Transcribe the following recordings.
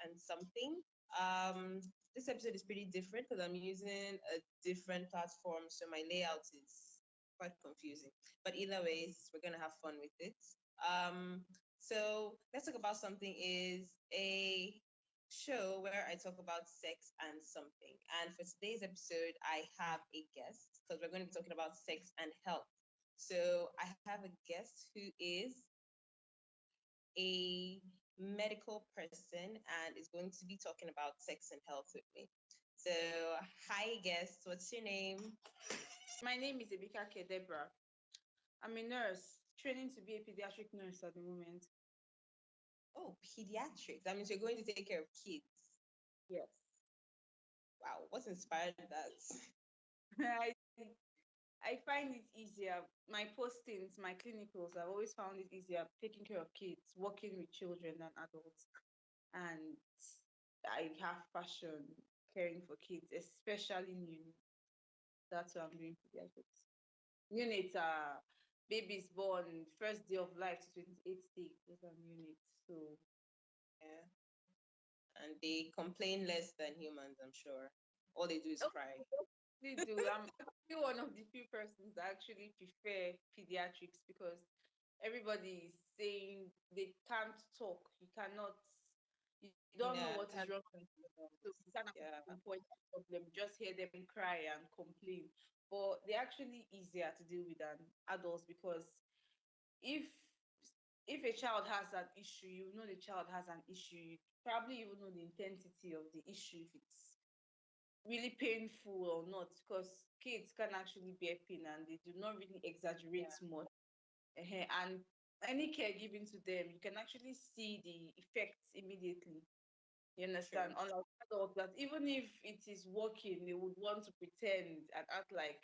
and something. Um, this episode is pretty different because I'm using a different platform, so my layout is quite confusing. But either ways, we're gonna have fun with it. Um, so let's talk about something is a show where I talk about sex and something. And for today's episode, I have a guest because we're going to be talking about sex and health. So I have a guest who is a medical person and is going to be talking about sex and health with me. So, hi, guest. What's your name? My name is Ebika Kedebra. I'm a nurse, training to be a pediatric nurse at the moment. Oh, pediatrics. That means you're going to take care of kids. Yes. Wow, what's inspired that? I I find it easier. My postings, my clinicals, I've always found it easier taking care of kids, working with children than adults. And I have passion caring for kids, especially neonates. That's what I'm doing pediatrics. Neonates are babies born first day of life to 28th day. Those are neonates. So Yeah. And they complain less than humans, I'm sure. All they do is cry. they do. I'm actually one of the few persons that actually prefer pediatrics because everybody is saying they can't talk. You cannot. You don't know Yeah, what is can't wrong. So you can't yeah, pinpoint the problem. Just hear them cry and complain. But they're actually easier to deal with than adults because if if a child has an issue, you know the child has an issue. You probably even know the intensity of the issue if it's really painful or not because kids can actually bear pain and they do not really exaggerate yeah, much. And any care given to them, you can actually see the effects immediately. You understand? true. Unlike adults, that even if it is working, they would want to pretend and act like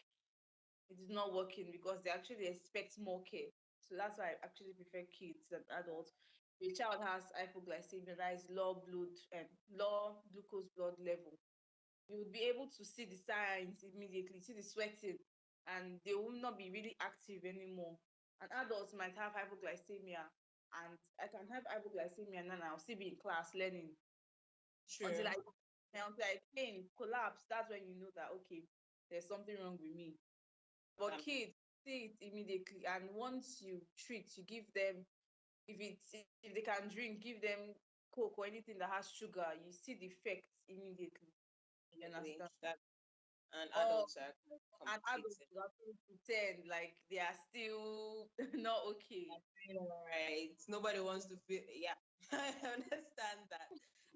it is not working because they actually expect more care. So that's why I actually prefer kids than adults. If a child has hypoglycemia, that is low glucose blood level, you would be able to see the signs immediately, see the sweating, and they will not be really active anymore. And adults might have hypoglycemia, and I can have hypoglycemia and then I'll still be in class learning until True. I pain collapse. That's when you know that okay, there's something wrong with me. But Um, kids see it immediately, and once you treat, you give them if they can drink, give them coke or anything that has sugar. You see the effects immediately. You definitely. understand? That and Or adults are quite and adults complicated. will actually pretend like they are still not okay. All right. Nobody wants to feel yeah. I understand that.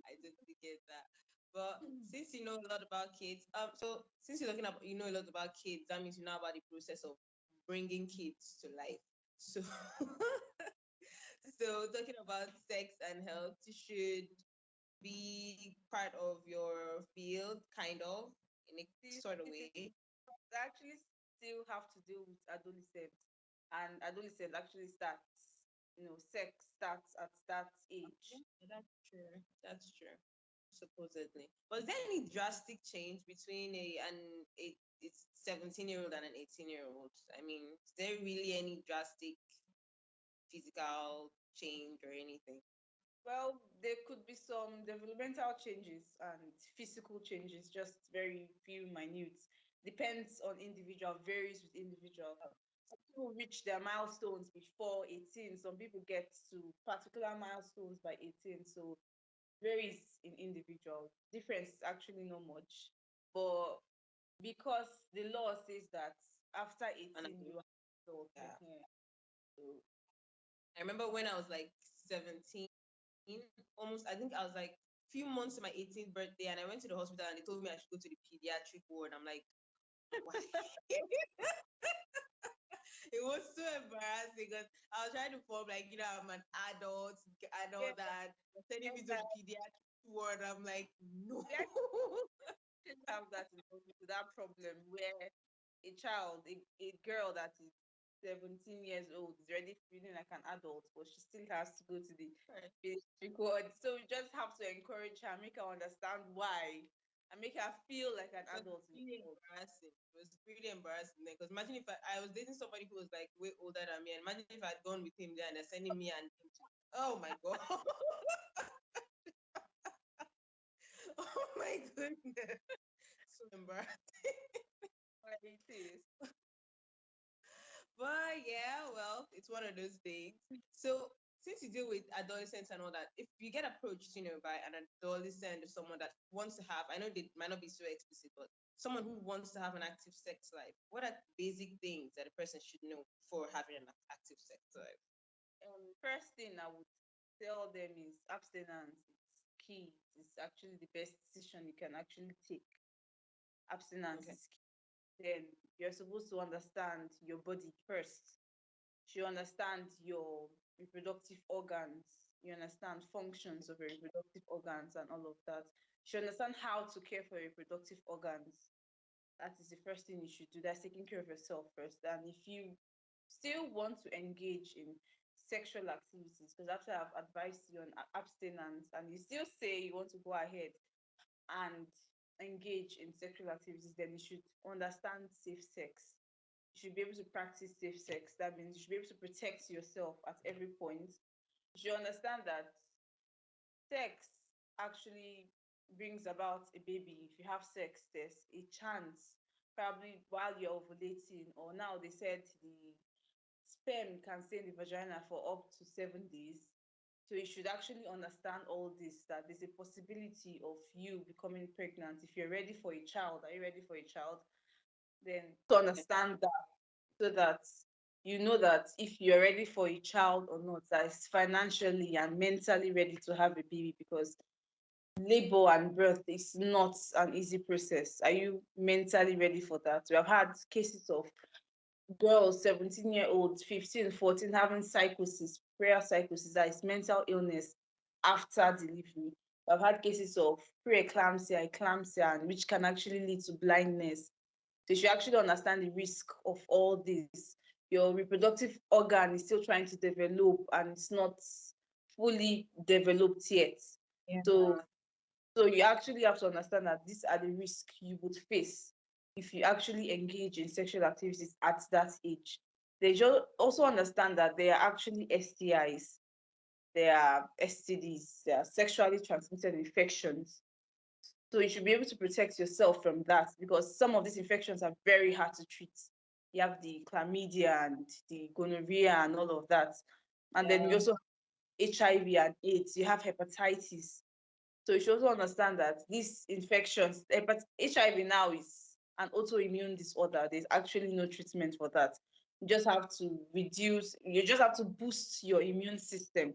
I totally get that. But since you know a lot about kids, so since you're talking about you know a lot about kids, that means you know about the process of bringing kids to life. So so talking about sex and health should be part of your field, kind of, in a sort of It is way. actually still have to deal with adolescents, and adolescents actually starts, sex starts at that age. Yeah, that's true. That's true. Supposedly. Was there any drastic change between a 17-year-old and an 18-year-old? I mean, is there really any drastic physical change or anything? Well, there could be some developmental changes and physical changes, just very few minutes. Depends on individual, varies with individual. Some people reach their milestones before 18. Some people get to particular milestones by 18. So varies in individual. Difference is actually not much. But because the law says that after And I, 18 you are adult. yeah. So I remember when I was like 17, almost, I think I was like few months to my 18th birthday, and I went to the hospital and they told me I should go to the pediatric ward. I'm like, why? It was so embarrassing because I was trying to form like, I'm an adult and all yeah, that. Sending me to the that pediatric ward. I'm like, no. pediatricians have that problem where a girl that is 17 years old is already feeling like an adult, but she still has to go to the Right. pediatric ward. So we just have to encourage her, make her understand why, and make her feel like an It was adult in the really world. embarrassing. It was really embarrassing because imagine if I was dating somebody who was like way older than me, and imagine if I'd gone with him there and they're sending me and him to, oh my god. So embarrassed. It is. But yeah, well, it's one of those days. So since you deal with adolescents and all that, if you get approached, by an adolescent or someone that wants to have, I know they might not be so explicit, but someone who wants to have an active sex life, what are basic things that a person should know before having an active sex life? First thing I would tell them is abstinence. It's key. It's actually the best decision you can actually take. Abstinence Okay. is key. Then you're supposed to understand your body first. You understand your reproductive organs. You understand functions of your reproductive organs and all of that. You understand how to care for your reproductive organs. That is the first thing you should do. That's taking care of yourself first. And if you still want to engage in sexual activities, because after I've advised you on abstinence and you still say you want to go ahead and engage in sexual activities, then you should understand safe sex. You should be able to practice safe sex. That means you should be able to protect yourself at every point. You should understand that sex actually brings about a baby. If you have sex, there's a chance, probably while you're ovulating, or now they said the sperm can stay in the vagina for up to 7 days. So you should actually understand all this, that there's a possibility of you becoming pregnant. If you're ready for a child, are you ready for a child? Then to understand that, so that you know that if you're ready for a child or not, that is financially and mentally ready to have a baby, because labor and birth is not an easy process. Are you mentally ready for that? We have had cases of girls, 17-year-olds, 15, 14, having psychosis, prayer psychosis, that is mental illness after delivery. I've had cases of preeclampsia, eclampsia, and which can actually lead to blindness. So you should actually understand the risk of all this. Your reproductive organ is still trying to develop and it's not fully developed yet. Yeah. So so you actually have to understand that these are the risks you would face if you actually engage in sexual activities at that age. They should also understand that there are actually STIs, there are STDs, there are sexually transmitted infections. So you should be able to protect yourself from that, because some of these infections are very hard to treat. You have the chlamydia and the gonorrhea and all of that. And then you Yeah. also have HIV and AIDS, you have hepatitis. So you should also understand that these infections, but HIV now is an autoimmune disorder. There's actually no treatment for that. You just have to you just have to boost your immune system.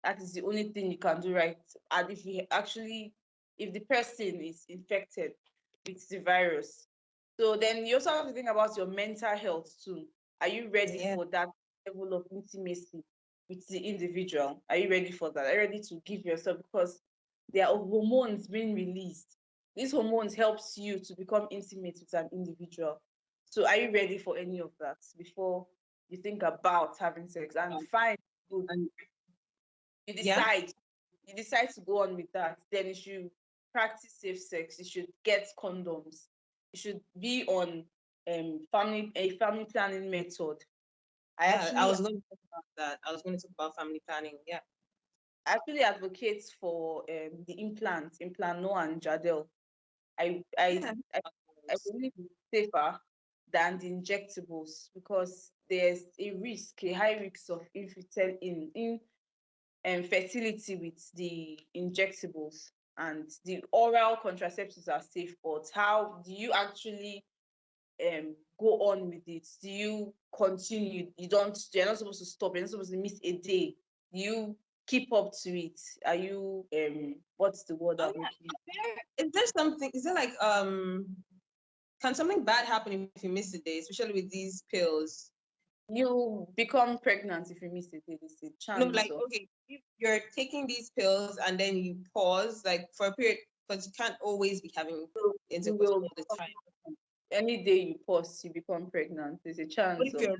That is the only thing you can do, right? And if the person is infected with the virus, so then you also have to think about your mental health too. Are you ready Yeah. for that level of intimacy with the individual? Are you ready for that? Are you ready to give yourself? Because there are hormones being released. These hormones helps you to become intimate with an individual. So are you ready for any of that before you think about having sex? And fine, good, And you yeah. decide you decide to go on with that, then you should practice safe sex. You should get condoms. You should be on a family planning method. I Yeah. I actually was going to talk about that. I was going to talk about family planning. Yeah. actually advocate for the implant no and Jadel. I I Yeah. I, I believe it's safer than the injectables, because there's a high risk of fertility with the injectables, and the oral contraceptives are safe. But how do you actually go on with it? Do you continue? You're not supposed to stop. You're not supposed to miss a day. Do you keep up to it? Are you what's the word Oh I'm yeah. looking? Is there something? Is there like can something bad happen if you miss a day, especially with these pills? You become pregnant if you miss a day. There's a No, chance like of. okay, if you're taking these pills and then you pause like for a period, because you can't always be having You intercourse will all the become time. pregnant. Any day you pause, you become pregnant. There's a What chance if of. you're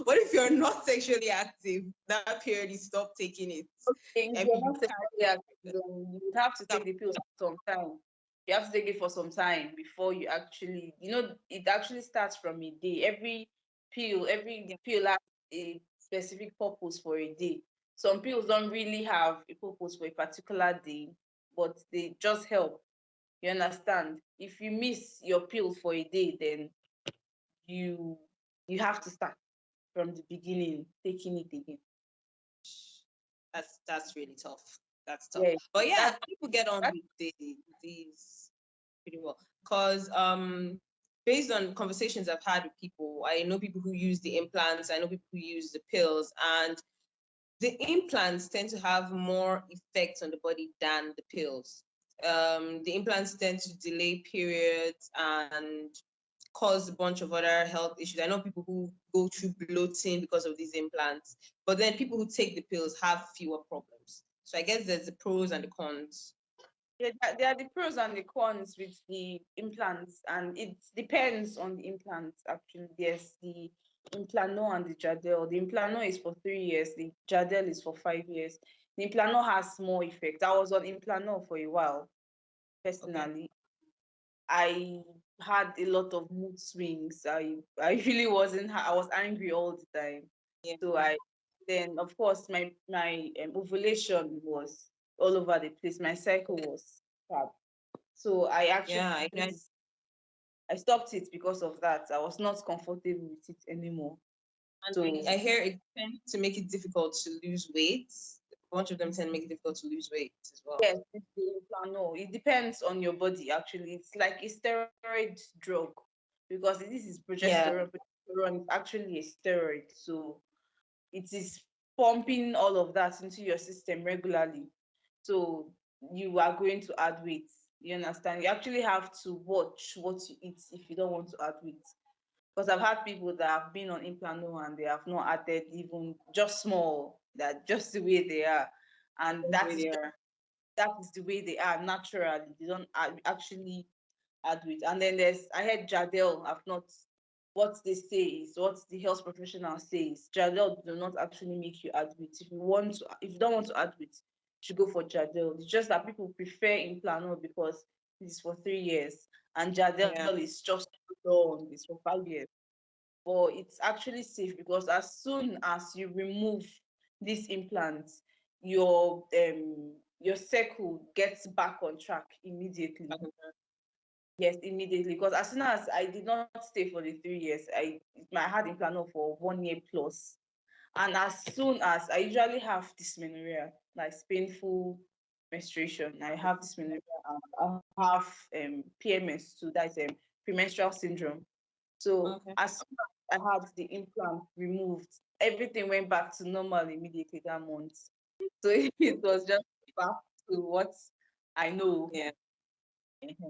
what if you're not sexually active? That period you stop taking it. If I you're mean, you not sexually active, then you would have to can't. take the pills for some time. You have to take it for some time before you actually, it actually starts from a day. Every Yeah. pill has a specific purpose for a day. Some pills don't really have a purpose for a particular day, but they just help. You understand? If you miss your pill for a day, then you you have to start from the beginning taking it again. That's really tough. That's tough. Yeah, But yeah, that people get on that with these pretty well. Cause based on conversations I've had with people, I know people who use the implants, I know people who use the pills, and the implants tend to have more effects on the body than the pills. The implants tend to delay periods and cause a bunch of other health issues. I know people who go through bloating because of these implants, but then people who take the pills have fewer problems. So I guess there's the pros and the cons. yeah, there are the pros and the cons with the implants, and it depends on the implants. Actually, there's the implano and the jadel. The implano is for 3 years. The jadel is for 5 years. The implano has more effect. I was on implano for a while Okay. personally. I had a lot of mood swings. I really wasn't. I was angry all the time. Yeah. So I then of course my ovulation was all over the place. My cycle was bad. So I actually Yeah. I stopped it because of that. I was not comfortable with it anymore. And So I hear it tends to make it difficult to lose weight. A bunch of them tend to make it difficult to lose weight as well. yes, it's the implano. It depends on your body actually. It's like a steroid drug because this is Yeah. progesterone. Progesterone is actually a steroid. So it is pumping all of that into your system regularly. So you are going to add weight. You understand? You actually have to watch what you eat if you don't want to add weight. Because I've had people that have been on implano and they have not added even just small, that just the way they are. And That's the way they are. that is the way they are naturally. They don't actually add weight. And then there's I heard Jadel. I've not what they say is what the health professional says. Jadel do not actually make you add weight. If you don't want to add weight, you should go for Jadel. It's just that people prefer Implanon because it is for 3 years and Jadel Yeah. is just long, it's for 5 years. But it's actually safe because as soon as you remove these implants, your cycle gets back on track immediately. Yes, immediately. Because as soon as I did not stay for the 3 years, I had implano for 1 year plus. And as soon as I usually have dysmenorrhea, like painful menstruation, I have dysmenorrhea and I have PMS too, that's premenstrual syndrome. So Okay. as soon as I had the implant removed, everything went back to normal immediately that month. So it was just back to what I know. Yeah.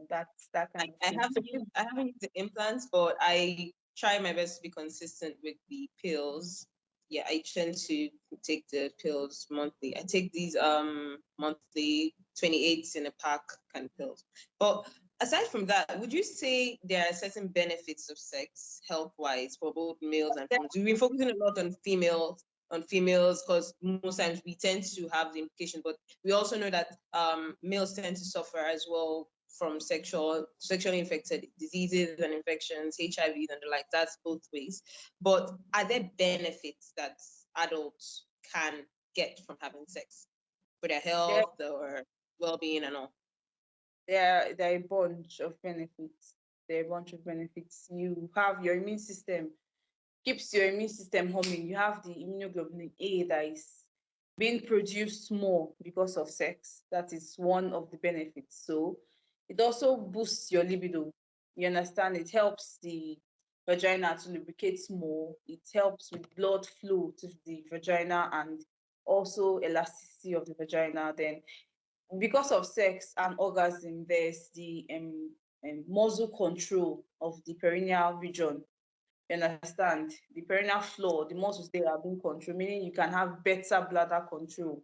That's that kind of thing. So I haven't used the implants, but I try my best to be consistent with the pills. Yeah, I tend to take the pills monthly. I take these monthly 28s in a pack kind of pills. But aside from that, would you say there are certain benefits of sex health wise for both males and females? We've been focusing a lot on females because most times we tend to have the implication, but we also know that males tend to suffer as well from sexually infected diseases and infections, HIV and the like. That's both ways. But are there benefits that adults can get from having sex for their there, health or well-being and all? there are a bunch of benefits. There are a bunch of benefits. You have your immune system, keeps your immune system humming. You have the immunoglobulin A that is being produced more because of sex. That is one of the benefits. So it also boosts your libido. You understand? It helps the vagina to lubricate more. It helps with blood flow to the vagina and also elasticity of the vagina. Then because of sex and orgasm, there's the muscle control of the perineal region. You understand? The perineal floor, the muscles there are being controlled, meaning you can have better bladder control.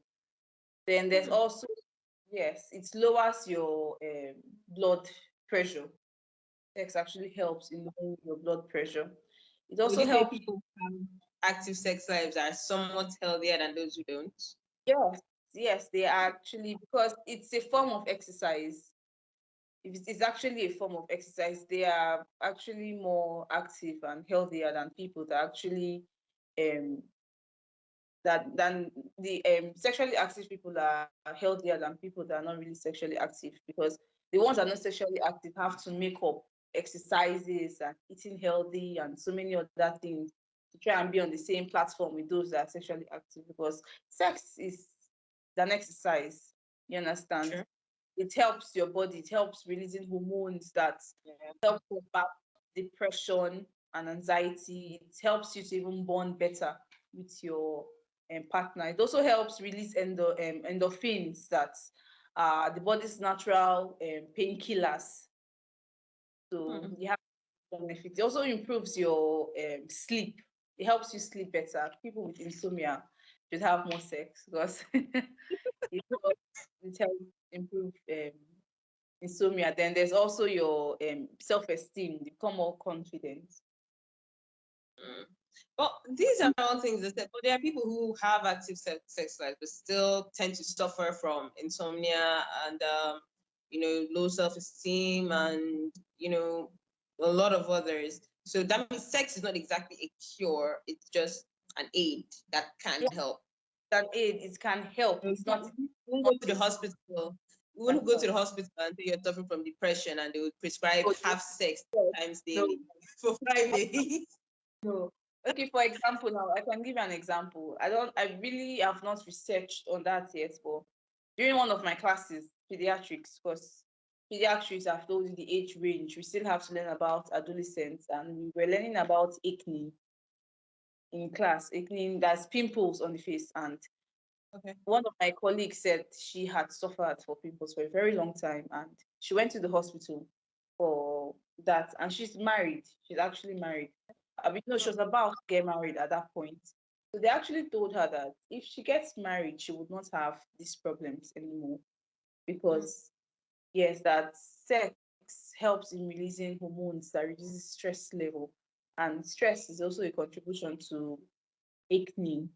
Then there's Mm. also, yes, it lowers your blood pressure. Sex actually helps in lowering your blood pressure. It Would also you say helps, people who have active sex lives are somewhat healthier than those who don't? yes, yes, they are actually, because it's a form of exercise. If it's actually a form of exercise, they are actually more active and healthier than people that actually um that than the sexually active people are healthier than people that are not really sexually active, because the ones that are not sexually active have to make up exercises and eating healthy and so many other things to try and be on the same platform with those that are sexually active, because sex is an exercise. You understand? Sure. It helps your body, it helps releasing hormones that Yeah. help combat depression and anxiety. It helps you to even bond better with your partner. It also helps release endorphins, that are the body's natural painkillers. So Hmm. you have benefits. It also improves your sleep. It helps you sleep better. People with insomnia should have more sex, because it helps improve insomnia. Then there's also your self-esteem. You become more confident. Mm. Well, these are all things that said, but there are people who have active sex lives but still tend to suffer from insomnia and low self-esteem and a lot of others. So that means sex is not exactly a cure; it's just an aid that can Yeah, help. that aid, it can help. So It's not you won't not go to the hospital. You can won't go to help. the hospital and say you're suffering from depression, and they would prescribe Oh, have sex yes. times No, daily for 5 days. no. Okay, for example, now I can give you an example. I really have not researched on that yet, but during one of my classes, pediatrics, because pediatrics, I've told you the age range, we still have to learn about adolescents, and we were learning about acne in class. Acne, that's pimples on the face. And Okay. one of my colleagues said she had suffered for pimples for a very long time, and she went to the hospital for that. And she's married. She's actually married. I mean, no, she was about to get married at that point. So they actually told her that if she gets married, she would not have these problems anymore, Mm. because yes, that sex helps in releasing hormones that reduces stress level, and stress is also a contribution to acne.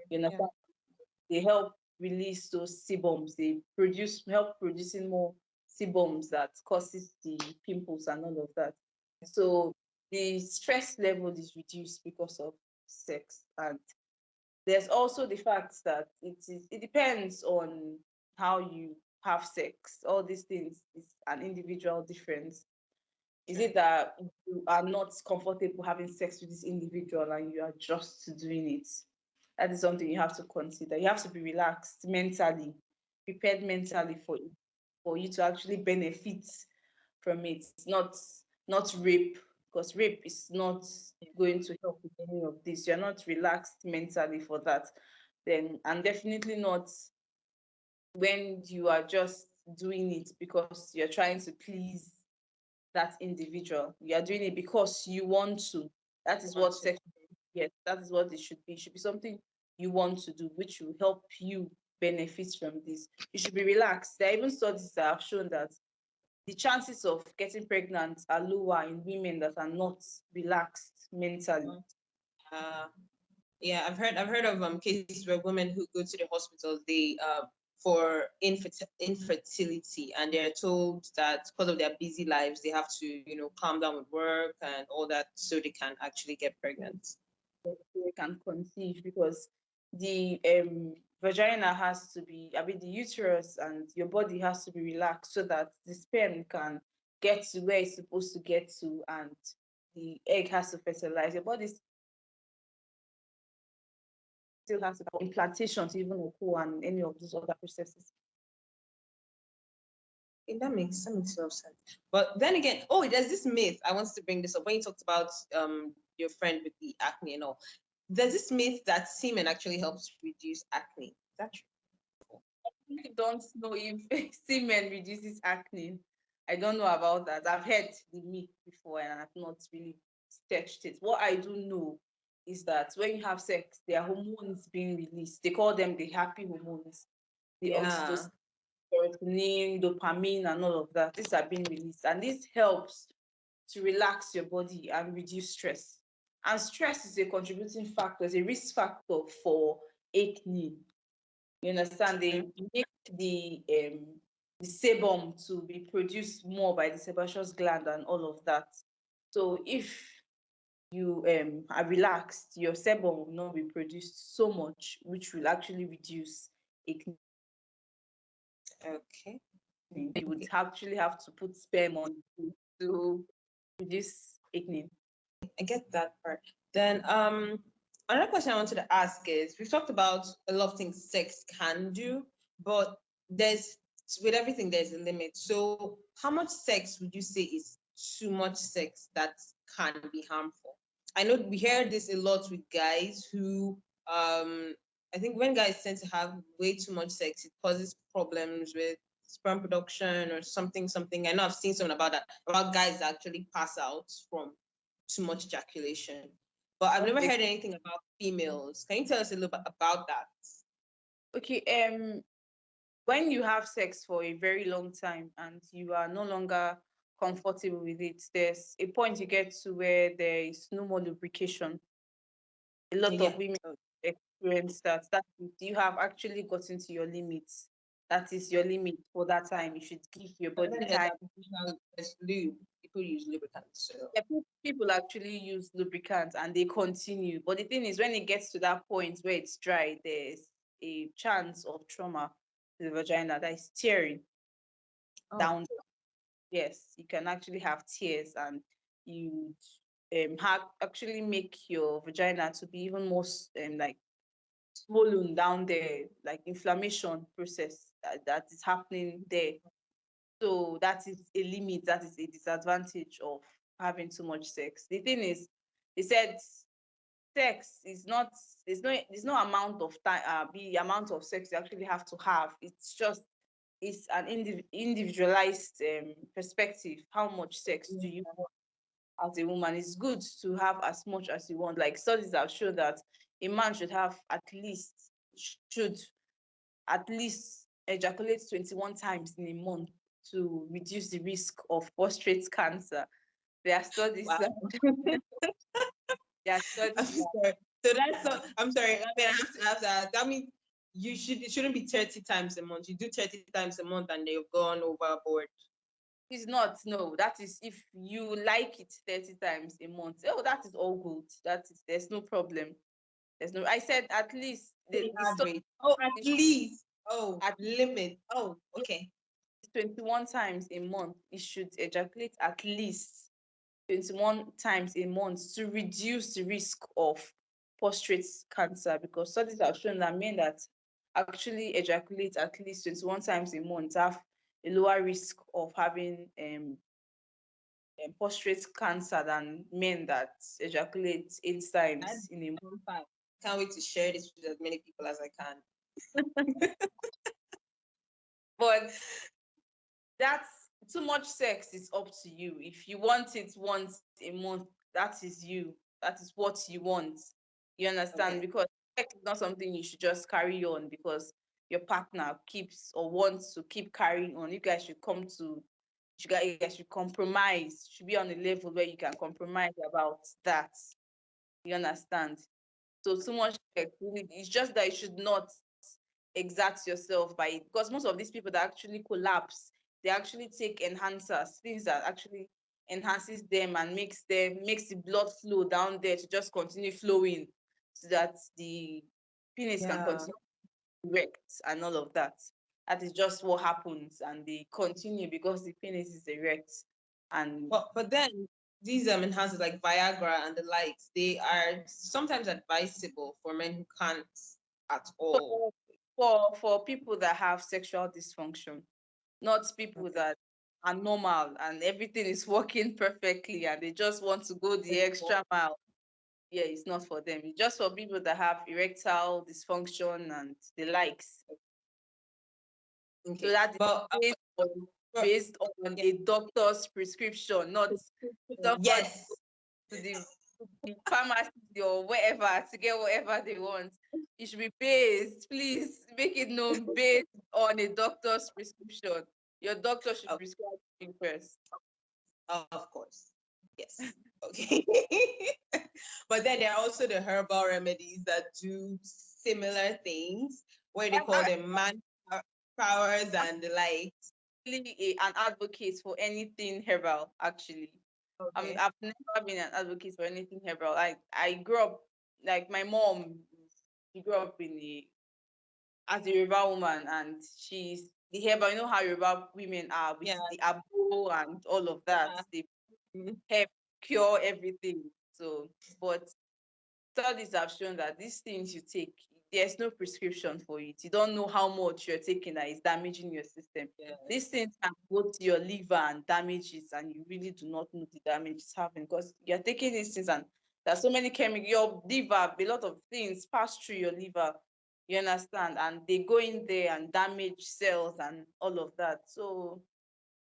You know, Yeah. they help release those sebums. They help producing more sebums that causes the pimples and all of that. So the stress level is reduced because of sex. And there's also the fact that it depends on how you have sex. All these things is an individual difference. Is Sure. it that you are not comfortable having sex with this individual and you are just doing it? That is something you have to consider. You have to be relaxed mentally, prepared mentally for you to actually benefit from it. It's not rape, because rape is not going to help with any of this. You're not relaxed mentally for that. Then, and definitely not when you are just doing it because you're trying to please that individual. You are doing it because you want to. That is Want what to. sex. Yes, that is what it should be. It should be something you want to do, which will help you benefit from this. You should be relaxed. There are even studies that have shown that the chances of getting pregnant are lower in women that are not relaxed mentally. Uh, yeah, I've heard of cases where women who go to the hospital they for infertility, and they're told that because of their busy lives they have to calm down with work and all that so they can actually get pregnant. So they can conceive, because the vagina has to be, I mean, the uterus and your body has to be relaxed so that the sperm can get to where it's supposed to get to, and the egg has to fertilize. Your body still has to implantation to even occur, and any of those other processes. Okay, that makes a lot of sense. But then again, oh, there's this myth I wanted to bring this up when you talked about your friend with the acne and all. There's this myth that semen actually helps reduce acne. Is that true? I don't know if semen reduces acne. I don't know about that. I've heard the myth before and I've not really sketched it. What I do know is that when you have sex, there are hormones being released. They call them the happy hormones, the Yeah. oxytocin, serotonin, dopamine, and all of that. These are being released, and this helps to relax your body and reduce stress. And stress is a contributing factor, is a risk factor for acne. You understand? True. They make the sebum to be produced more by the sebaceous gland and all of that. So if you are relaxed, your sebum will not be produced so much, which will actually reduce acne. Okay. You would actually have to put sperm on to reduce acne. I get that part. Then another question I wanted to ask is we've talked about a lot of things sex can do, but there's with everything there's a limit. So how much sex would you say is too much sex that can be harmful? I know we hear this a lot with guys who I think when guys tend to have way too much sex, it causes problems with sperm production or something. I know I've seen something about that, about guys that actually pass out from too much ejaculation. But I've never heard anything about females. Can you tell us a little bit about that? Okay, when you have sex for a very long time and you are no longer comfortable with it, there's a point you get to where there is no more lubrication. A lot Yeah. of women experience that. That is, you have actually gotten to your limits. That is your limit for that time. You should give your And body then time. there's lube. People use lubricants. So Yeah, people actually use lubricants and they continue. But the thing is, when it gets to that point where it's dry, there's a chance of trauma to the vagina that is tearing down. Yes, you can actually have tears and you actually make your vagina to be even more like swollen down there, like inflammation process that is happening there. So that is a limit, that is a disadvantage of having too much sex. The thing is, they said sex is not, there's no amount of time, the amount of sex you actually have to have. It's just, it's an individualized perspective. How much sex do you want as a woman? It's good to have as much as you want. Like studies have shown that a man should have should at least ejaculate 21 times in a month to reduce the risk of prostate cancer. There are studies. wow. There are I'm studies. sorry. So that's so I'm sorry. I mean I have to ask that. That means it shouldn't be 30 times a month. You do 30 times a month and they've gone overboard. It's not, no. That is if you like it 30 times a month. Oh, that is all good. That is, there's no problem. There's no, I said at least the study, Average. Oh, at least. Oh, at limit. Oh, okay. 21 times a month, it should ejaculate at least 21 times a month to reduce the risk of prostate cancer, because studies have shown that men that actually ejaculate at least 21 times a month have a lower risk of having prostate cancer than men that ejaculate 8 times That's in a month. fun. Can't wait to share this with as many people as I can. But that's, too much sex is up to you. If you want it once a month, that is you. That is what you want. You understand? Okay. Because sex is not something you should just carry on because your partner keeps or wants to keep carrying on. You guys should you guys should compromise. Should be on a level where you can compromise about that. You understand? So too much sex, really, it's just that you should not exact yourself by it. Because most of these people that actually collapse, they actually take enhancers, things that actually enhances them and makes the blood flow down there to just continue flowing so that the penis can Yeah. continue erect and all of that. That is just what happens, and they continue because the penis is erect. And But then these enhancers like Viagra and the likes, they are sometimes advisable for men who can't at all. so for people that have sexual dysfunction, not people Okay. that are normal and everything is working perfectly and they just want to go the extra mile. Yeah, it's not for them. It's just for people that have erectile dysfunction and the likes. So Okay. that is But based on yeah. a doctor's prescription, not somebody Yes. to the pharmacy or wherever to get whatever they want. It should be based, please make it known, based on a doctor's prescription. Your doctor should prescribe you first. Of course. Yes. Okay. But then there are also the herbal remedies that do similar things where they call I'm them man powers and the like. really an advocate for anything herbal, actually. Okay. I've never been an advocate for anything herbal. Like I grew up, like my mom, she grew up in the as a Yoruba woman, and she's the herbal. You know how Yoruba women are with Yeah. the abo and all of that. Yeah. They Mhm. help cure everything. So, but studies have shown that these things you take, there's no prescription for it. You don't know how much you're taking that is damaging your system. Yeah. These things can go to your liver and damage it, and you really do not know the damage it's having because you're taking these things and there's so many chemicals. Your liver, a lot of things pass through your liver. You understand? And they go in there and damage cells and all of that. So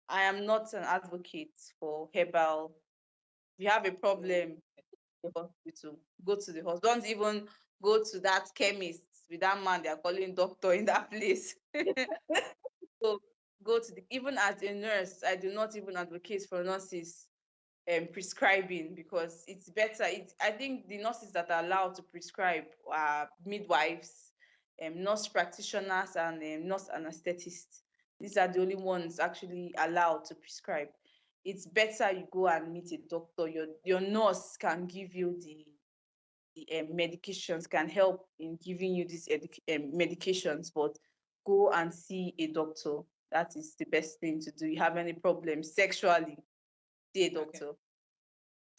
I am not an advocate for herbal. If you have a problem, the hospital. Go to the hospital. Don't even go to that chemist with that man they are calling doctor in that place. So go to the, even as a nurse, I do not even advocate for nurses prescribing because it's better. I think the nurses that are allowed to prescribe are midwives, nurse practitioners, and nurse anesthetists. These are the only ones actually allowed to prescribe. It's better you go and meet a doctor. Your nurse can give you the medications, can help in giving you these medications, but go and see a doctor. That is the best thing to do. You have any problems sexually, see a Okay. doctor.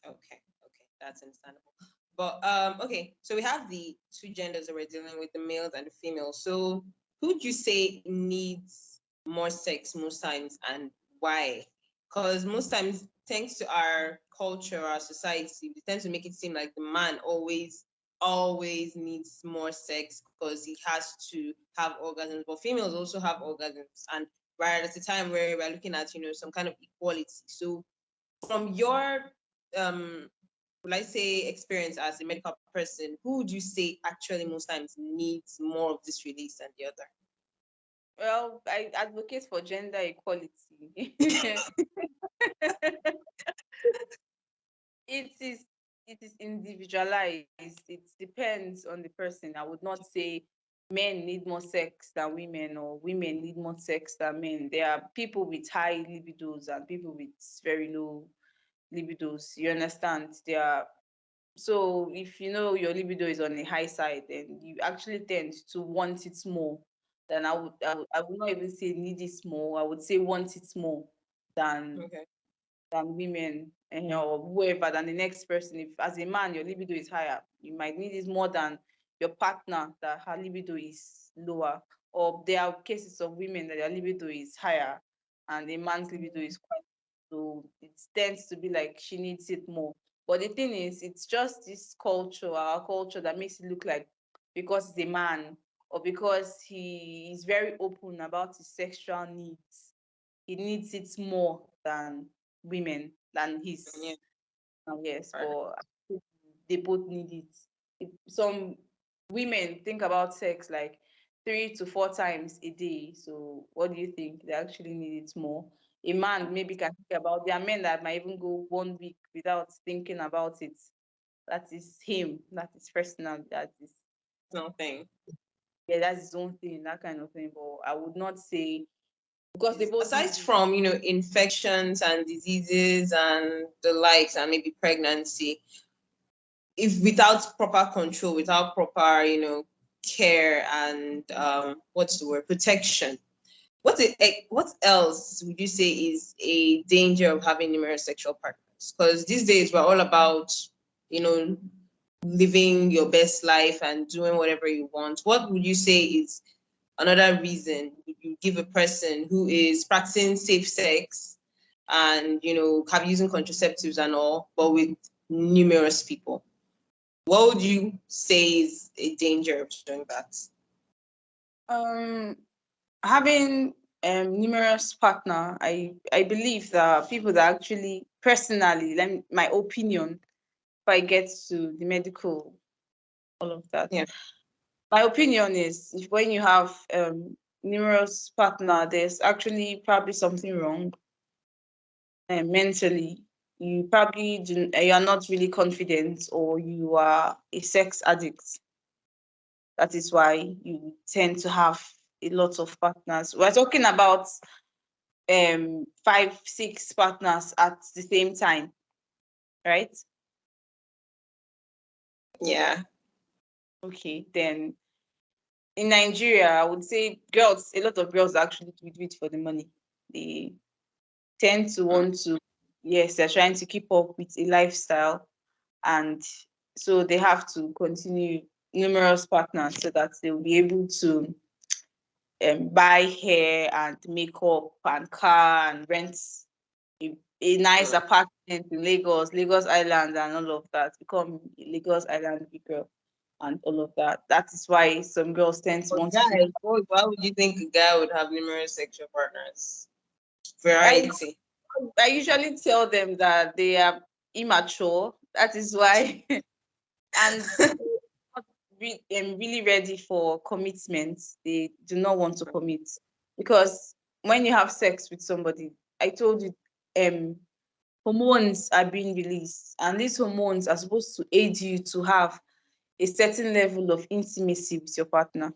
Okay. Okay. That's understandable. But okay, so we have the two genders that we're dealing with, the males and the females. So who would you say needs more sex most times and why? Because most times, thanks to our culture, our society, we tend to make it seem like the man always needs more sex because he has to have orgasms. But females also have orgasms, and right at the time where we're looking at some kind of equality. So from your um will I say experience as a medical person, who would you say actually most times needs more of this release than the other? Well, I advocate for gender equality. it is it is individualized. It depends on the person. I would not say men need more sex than women or women need more sex than men. There are people with high libidos and people with very low libidos. You understand? There are, so if you know your libido is on the high side, then you actually tend to want it more than I would not even say need it more. I would say want it more than Okay. women or whoever, than the next person. If as a man your libido is higher, you might need it more than your partner that her libido is lower. Or there are cases of women that their libido is higher and a man's libido is quite, so it tends to be like she needs it more. But the thing is, it's just this culture, our culture, that makes it look like because he's a man or because he is very open about his sexual needs, he needs it more than women, than Yeah. his yes, Partner. but they both need it. Some women think about sex like 3 to 4 times a day. So what do you think? They actually need it more. A man maybe can think about, there are men that might even go 1 week without thinking about it. That is him. That is personal. That is, Nothing. yeah, that's his own thing, that kind of thing. But I would not say because they both Aside need it. from infections and diseases and the likes and maybe pregnancy, if without proper control, without proper care and what's the word, protection, what else would you say is a danger of having numerous sexual partners? Because these days we're all about you know living your best life and doing whatever you want. What would you say is another reason you give a person who is practicing safe sex and have using contraceptives and all, but with numerous people? What would you say is a danger of doing that? Um, Having numerous partner, I believe that people that actually personally, my opinion, if I get to the medical, all of that, Yeah. my opinion is if when you have numerous partner, there's actually probably something wrong mentally. You probably you are not really confident, or you are a sex addict. That is why you tend to have a lot of partners. We're talking about 5, 6 partners at the same time. right? Yeah. Okay, then in Nigeria, I would say girls, a lot of girls actually do it for the money. They tend to want to, yes, they're trying to keep up with a lifestyle, and so they have to continue numerous partners so that they will be able to buy hair and makeup and car and rent a nice apartment in Lagos Island, and all of that. Become a Lagos Island big girl and all of that. That is why some girls tend to For want to keep. guys, why would you think a guy would have numerous sexual partners? I Variety. I usually tell them that they are immature. That is why, and not really ready for commitment. They do not want to commit because when you have sex with somebody, I told you, hormones are being released, and these hormones are supposed to aid you to have a certain level of intimacy with your partner.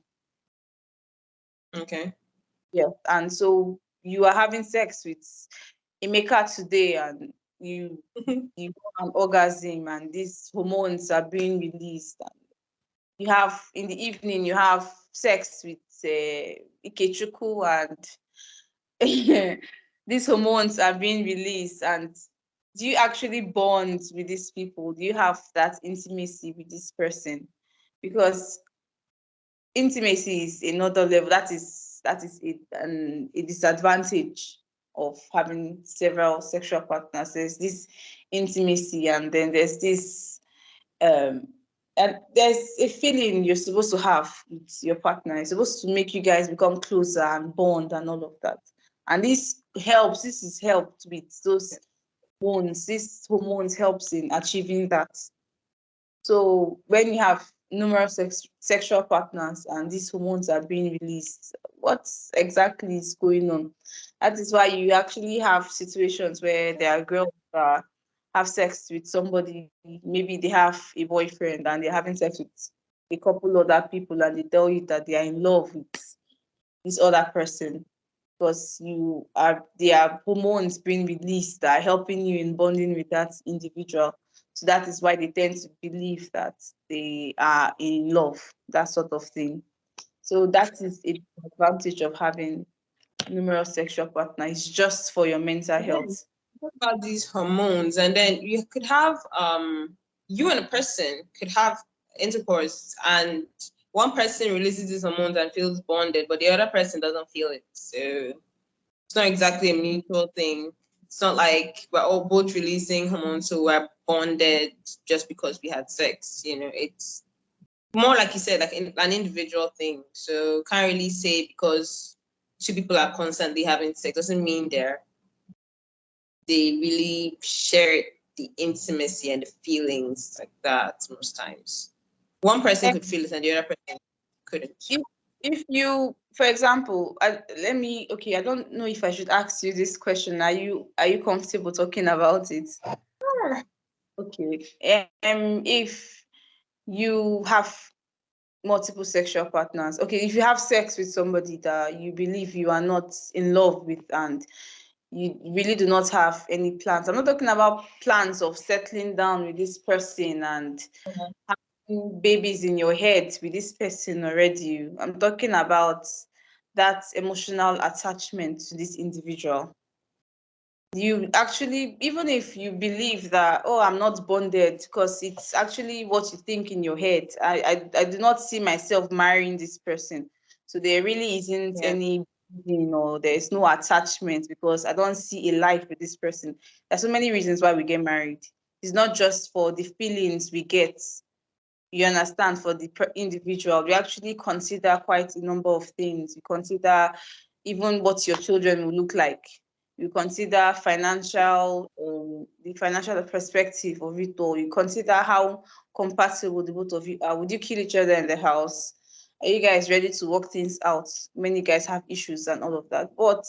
Okay. Yeah, and so you are having sex with Emeka today, and you have an orgasm, and these hormones are being released. And you have in the evening you have sex with Ikechukwu, and these hormones are being released. And do you actually bond with these people? Do you have that intimacy with this person? Because intimacy is another level. That is a disadvantage of having several sexual partners. There's this intimacy, and then there's this um and there's a feeling you're supposed to have with your partner. It's supposed to make you guys become closer and bond and all of that. And this is helped with those hormones. This hormones helps in achieving that. So when you have numerous sexual partners and these hormones are being released, what exactly is going on? That is why you actually have situations where there are girls that have sex with somebody, maybe they have a boyfriend and they're having sex with a couple other people, and they tell you that they are in love with this other person because there are hormones being released that are helping you in bonding with that individual. So that is why they tend to believe that they are in love, that sort of thing. So that is a advantage of having numerous sexual partners, just for your mental Then health. talk about these hormones, and then you could have you and a person could have intercourse, and one person releases these hormones and feels bonded, but the other person doesn't feel it. So it's not exactly a mutual thing. It's not like we're all both releasing hormones, so we're bonded just because we had sex. It's more like you said, like an individual thing. So can't really say because two people are constantly having sex doesn't mean they really share the intimacy and the feelings like that most times. One person could feel it and the other person couldn't. If you, for example, okay, I don't know if I should ask you this question. Are you comfortable talking about it? Sure. Okay. If you have multiple sexual partners, okay, if you have sex with somebody that you believe you are not in love with, and you really do not have any plans. I'm not talking about plans of settling down with this person and having babies in your head with this person already. I'm talking about that emotional attachment to this individual. You actually, even if you believe that, oh, I'm not bonded, because it's actually what you think in your head. I do not see myself marrying this person. So there really isn't Yeah. any, there's no attachment, because I don't see a life with this person. There's so many reasons why we get married. It's not just for the feelings we get. You understand, for the individual, we actually consider quite a number of things. You consider even what your children will look like. You consider the financial perspective of it all. You consider how compatible the both of you are. Would you kill each other in the house? Are you guys ready to work things out? Many guys have issues and all of that. But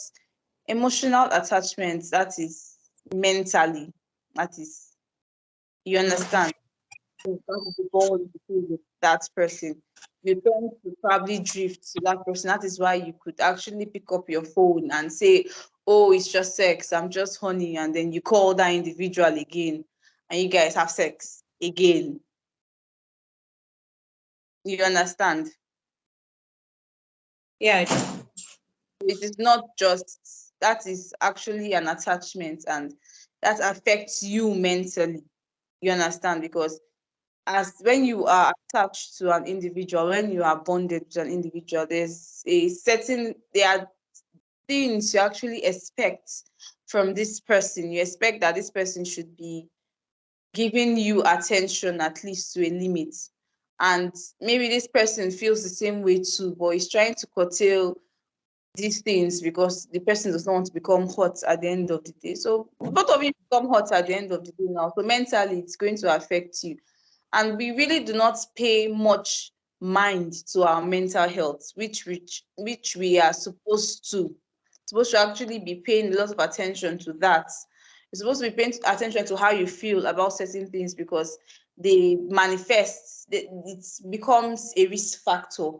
emotional attachment, that is mentally, that is, you understand, the bond with that person. You tend to probably drift to that person. That is why you could actually pick up your phone and say, oh, it's just sex, I'm just honey, and then you call that individual again. and you guys have sex again. You understand? Yeah. It is not just that, is actually an attachment, and that affects you mentally. You understand? Because as when you are attached to an individual, when you are bonded to an individual, there are things you actually expect from this person. You expect that this person should be giving you attention at least to a limit. And maybe this person feels the same way too, but is trying to curtail these things because the person does not want to become hot at the end of the day. So both of you become hot at the end of the day now. So mentally, it's going to affect you. And we really do not pay much mind to our mental health, which we are supposed to actually be paying a lot of attention to that. You're supposed to be paying attention to how you feel about certain things, because they manifest, it becomes a risk factor.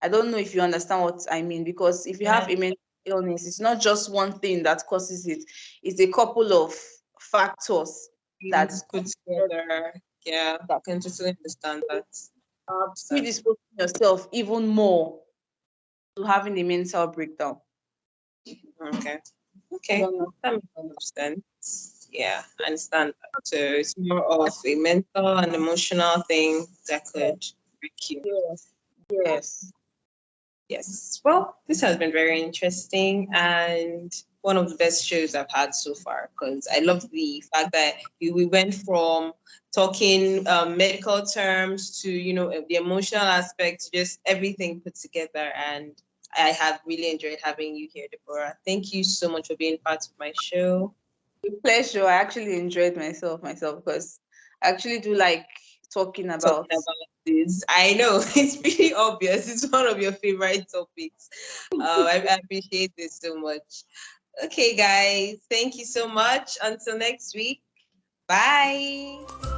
I don't know if you understand what I mean, because if you have Yeah. a mental illness, it's not just one thing that causes it. It's a couple of factors that Things put together. Yeah, that can totally understand that. are Understand. predisposing yourself even more to having a mental breakdown. Okay. Okay. Yeah. That makes a lot of sense. Yeah, I understand that. So it's more of a mental and emotional thing that could break you. Yes. Yes. Yes. Well, this has been very interesting and one of the best shows I've had so far, because I love the fact that we went from talking medical terms to, the emotional aspect, just everything put together. And I have really enjoyed having you here, Deborah. Thank you so much for being part of my show. With pleasure. I actually enjoyed myself because I actually do like talking Talking about. about this. I know it's pretty obvious. It's one of your favorite topics. I appreciate this so much. Okay, guys, thank you so much. Until next week. Bye.